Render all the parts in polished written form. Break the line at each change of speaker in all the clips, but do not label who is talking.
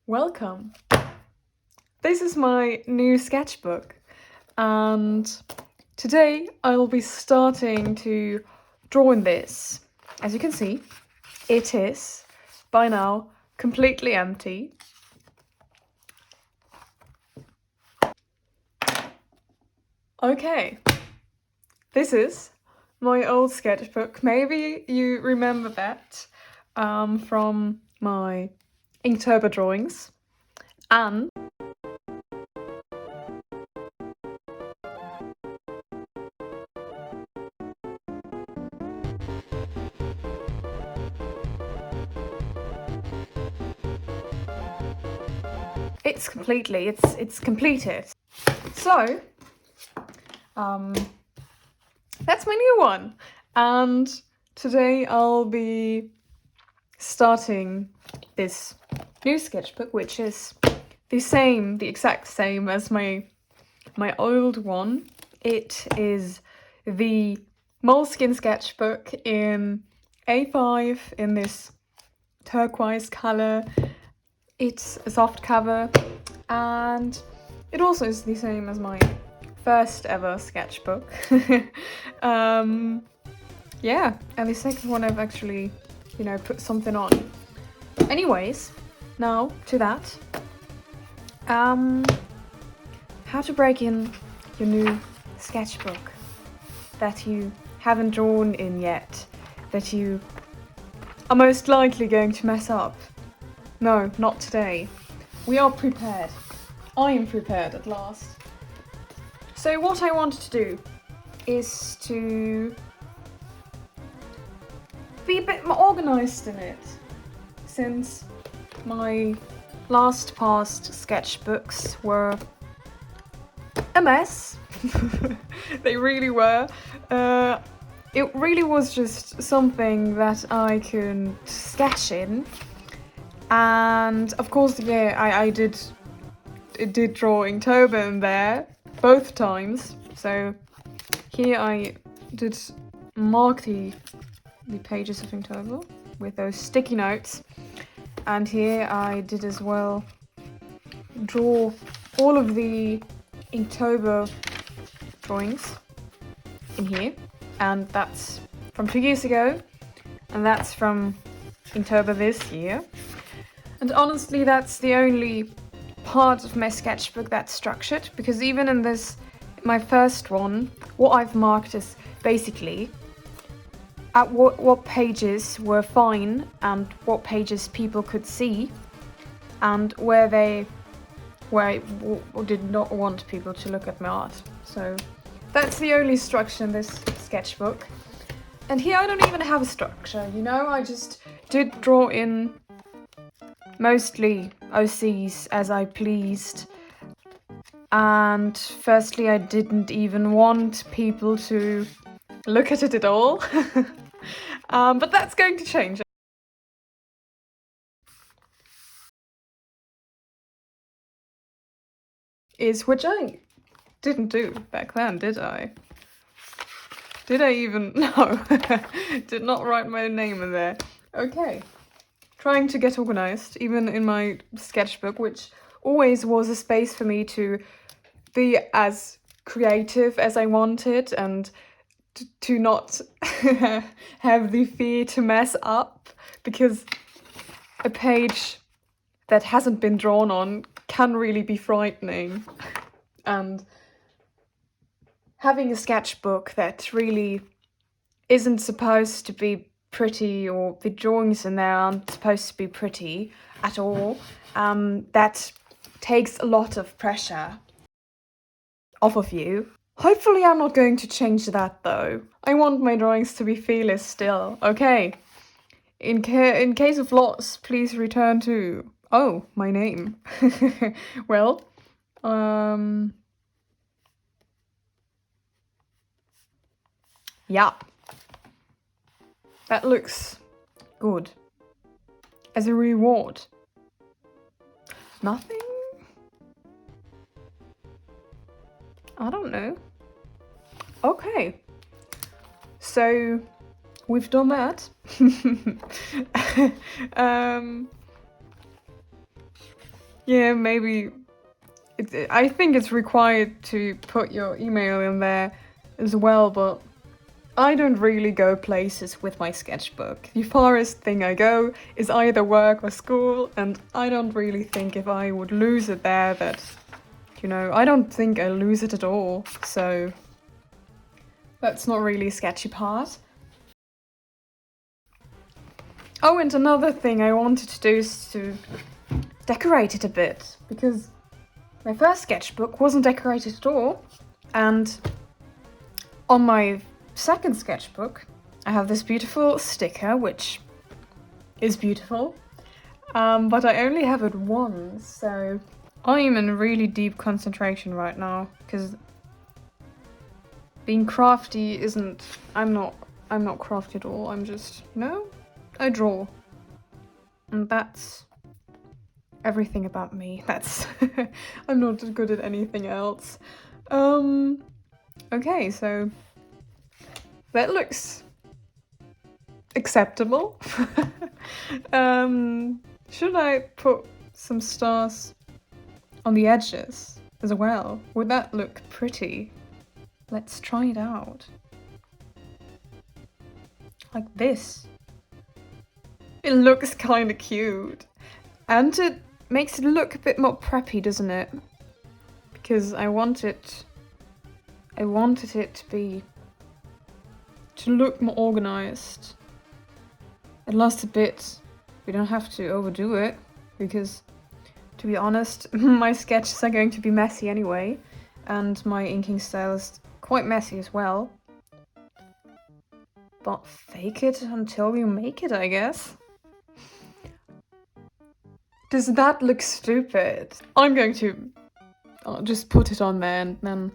Welcome! This is my new sketchbook, and today I'll be starting to draw in this. As you can see, it is, by now, completely empty. Okay, this is my old sketchbook. Maybe you remember that from my Inktober drawings. And it's completed. So, that's my new one. And today I'll be starting this new sketchbook, which is the exact same as my old one. It is the Moleskine sketchbook in A5 in this turquoise color. It's a soft cover, and it also is the same as my first ever sketchbook. Yeah, and the second one I've actually, put something on. Anyways, now to that. How to break in your new sketchbook that you haven't drawn in yet, that you are most likely going to mess up. No, not today. We are prepared. I am prepared at last. So what I wanted to do is to be a bit more organised in it, since my past sketchbooks were a mess. They really were. It really was just something that I could sketch in, and of course, yeah, I did draw Inktober in there both times. So here I did mark the pages of Inktober with those sticky notes, and here I did as well draw all of the Inktober drawings in here, and that's from 2 years ago, and that's from Inktober this year. And honestly, that's the only part of my sketchbook that's structured, because even in my first one, what I've marked is basically at what pages were fine and what pages people could see, and where I did not want people to look at my art. So that's the only structure in this sketchbook. And here I don't even have a structure, I just did draw in mostly OCs as I pleased. And firstly, I didn't even want people to look at it at all. But that's going to change. Which I didn't do back then, did I? Did I even? No. Did not write my name in there. Okay. Trying to get organized, even in my sketchbook, which always was a space for me to be as creative as I wanted, and to not have the fear to mess up, because a page that hasn't been drawn on can really be frightening. And having a sketchbook that really isn't supposed to be pretty, or the drawings in there aren't supposed to be pretty at all, that takes a lot of pressure off of you. Hopefully I'm not going to change that though. I want my drawings to be fearless still. Okay. In case of loss, please return to... Oh, my name. Well, yeah. That looks good. As a reward. Nothing? I don't know. Okay. So, we've done that. Yeah, maybe. I think it's required to put your email in there as well, but I don't really go places with my sketchbook. The farthest thing I go is either work or school, and I don't really think if I would lose it there that, I don't think I lose it at all, so that's not really a sketchy part. Oh, and another thing I wanted to do is to decorate it a bit, because my first sketchbook wasn't decorated at all, and on my second sketchbook I have this beautiful sticker, which is beautiful, but I only have it once, so I'm in really deep concentration right now, because being crafty isn't... I'm not crafty at all, I'm just, I draw. And that's everything about me. That's... I'm not good at anything else. Okay, so that looks acceptable. Should I put some stars on the edges as well? Would that look pretty? Let's try it out. Like this. It looks kind of cute. And it makes it look a bit more preppy, doesn't it? Because I wanted it to look more organized. It lasts a bit. We don't have to overdo it, because, to be honest, my sketches are going to be messy anyway, and my inking style is quite messy as well. But fake it until you make it, I guess. Does that look stupid? I'm going to just put it on there, and then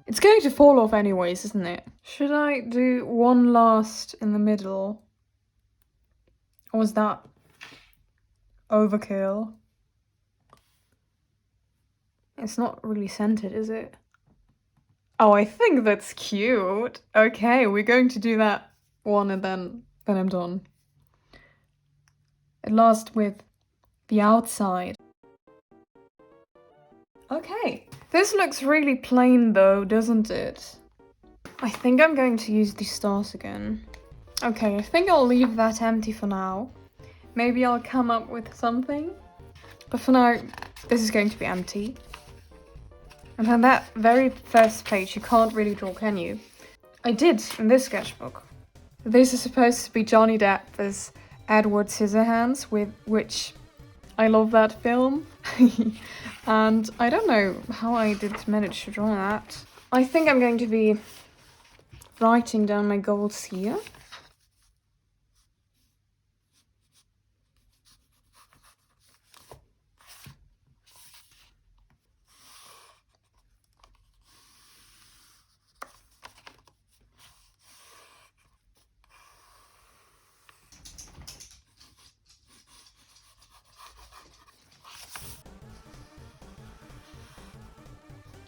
it's going to fall off anyways, isn't it? Should I do one last in the middle? Or was that overkill? It's not really scented, is it? Oh, I think that's cute. Okay, we're going to do that one, and then I'm done. At last with the outside. Okay, this looks really plain though, doesn't it? I think I'm going to use the stars again. Okay, I think I'll leave that empty for now. Maybe I'll come up with something. But for now, this is going to be empty. And on that very first page, you can't really draw, can you? I did in this sketchbook. This is supposed to be Johnny Depp as Edward Scissorhands, with which I love that film. And I don't know how I did manage to draw that. I think I'm going to be writing down my goals here.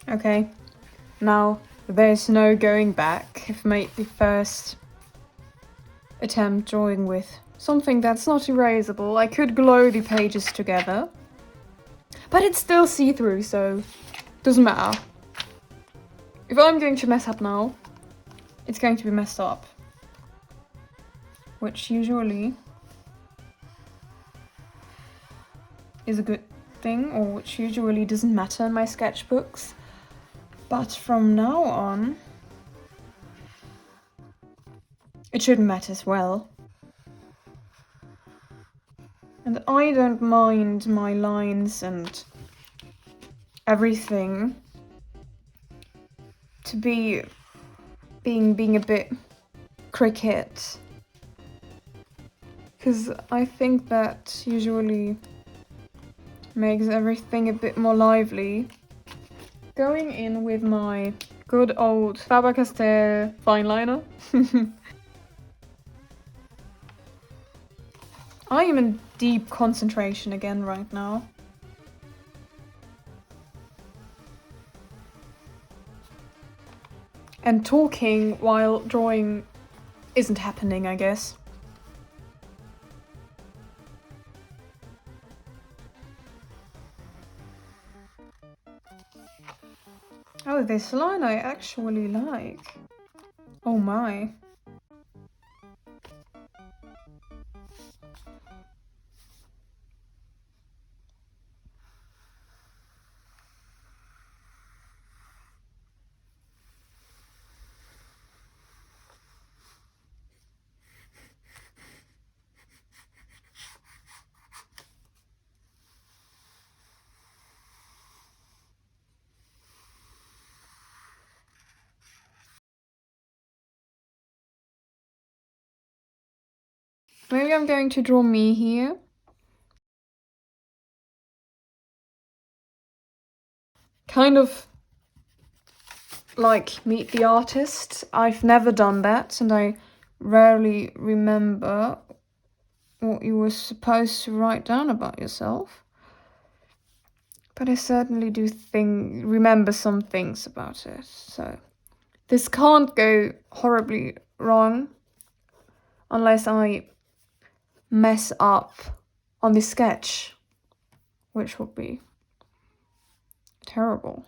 Okay, now there's no going back. I've made the first attempt drawing with something that's not erasable. I could glue the pages together, but it's still see-through, so doesn't matter. If I'm going to mess up now, it's going to be messed up, which usually is a good thing, or which usually doesn't matter in my sketchbooks. But from now on, it shouldn't matter as well. And I don't mind my lines and everything to be being a bit cricket. Because I think that usually makes everything a bit more lively. Going in with my good old Faber-Castell fine liner. I am in deep concentration again right now. And talking while drawing isn't happening, I guess. Oh, this line I actually like. Oh my. Maybe I'm going to draw me here. Kind of like meet the artist. I've never done that, and I rarely remember what you were supposed to write down about yourself. But I certainly do remember some things about it, so this can't go horribly wrong unless I mess up on the sketch, which would be terrible.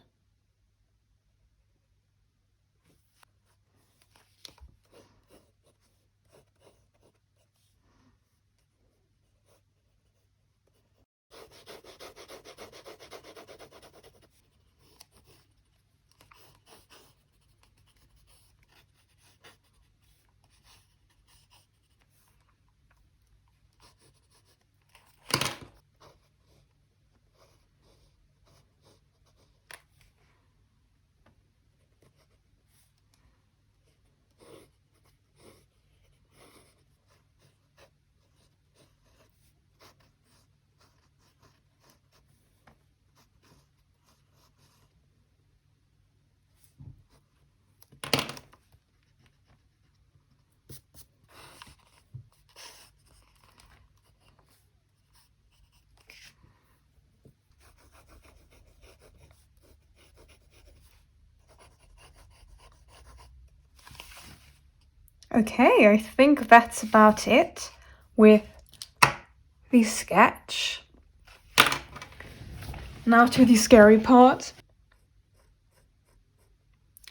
Okay, I think that's about it with the sketch. Now to the scary part.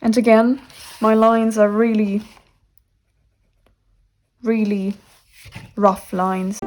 And again, my lines are really, really rough lines.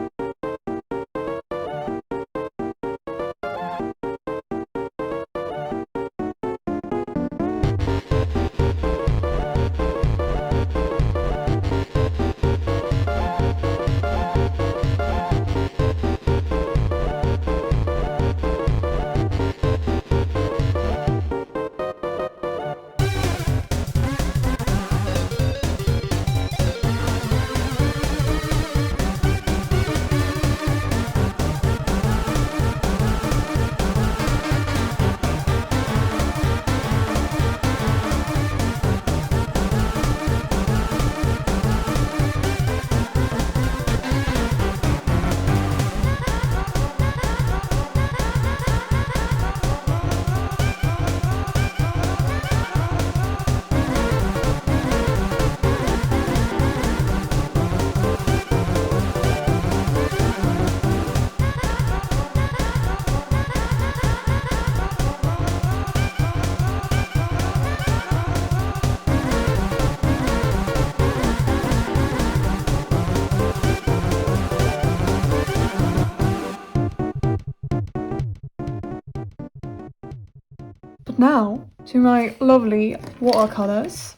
But now to my lovely watercolors.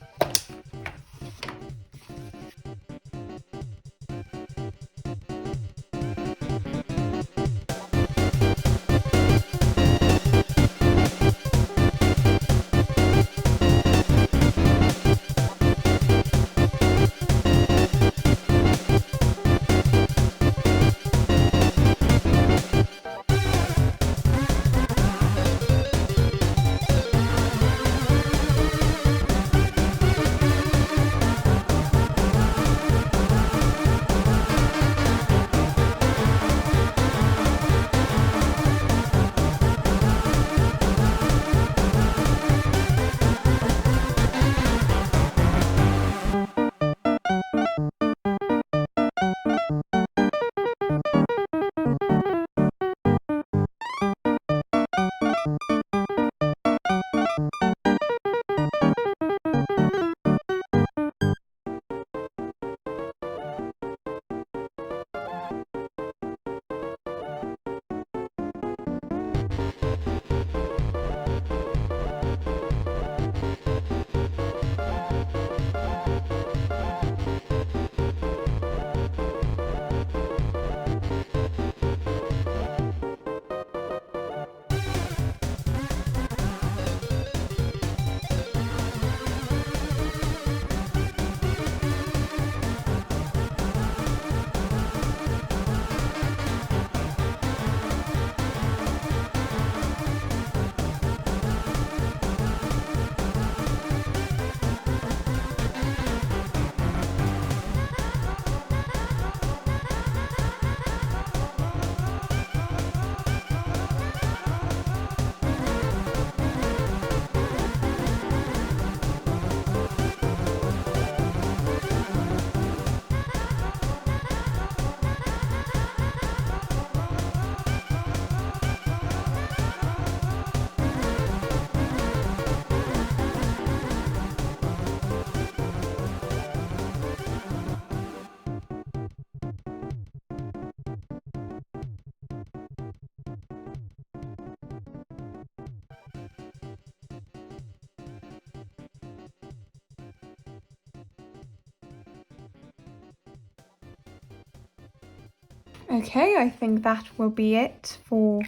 Okay, I think that will be it for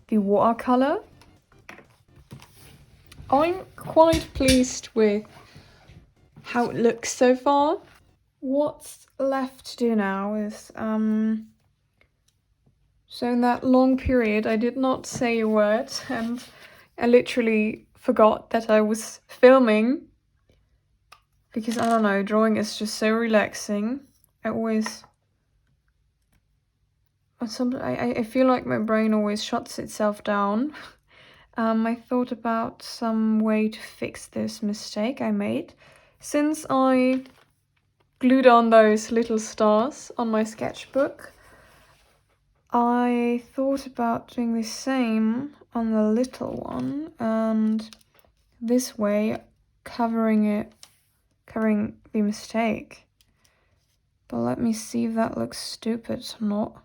the watercolor. I'm quite pleased with how it looks so far. What's left to do now is, so in that long period I did not say a word, and I literally forgot that I was filming, because I don't know, drawing is just so relaxing. I feel like my brain always shuts itself down. I thought about some way to fix this mistake I made. Since I glued on those little stars on my sketchbook, I thought about doing the same on the little one, and this way covering the mistake. But let me see if that looks stupid or not.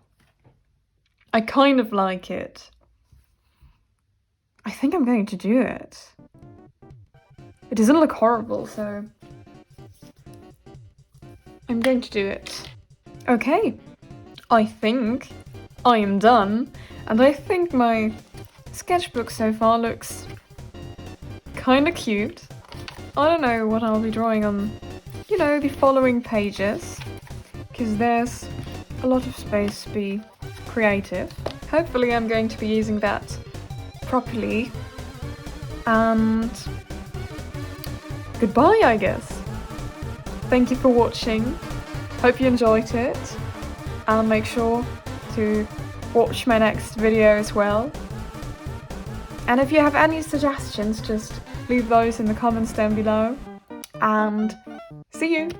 I kind of like it. I think I'm going to do it. It doesn't look horrible, so I'm going to do it. Okay, I think I am done, and I think my sketchbook so far looks kind of cute. I don't know what I'll be drawing on, you know, the following pages, because there's a lot of space to be creative. Hopefully I'm going to be using that properly, and goodbye, I guess. Thank you for watching. Hope you enjoyed it, and make sure to watch my next video as well. And if you have any suggestions, just leave those in the comments down below, and see you!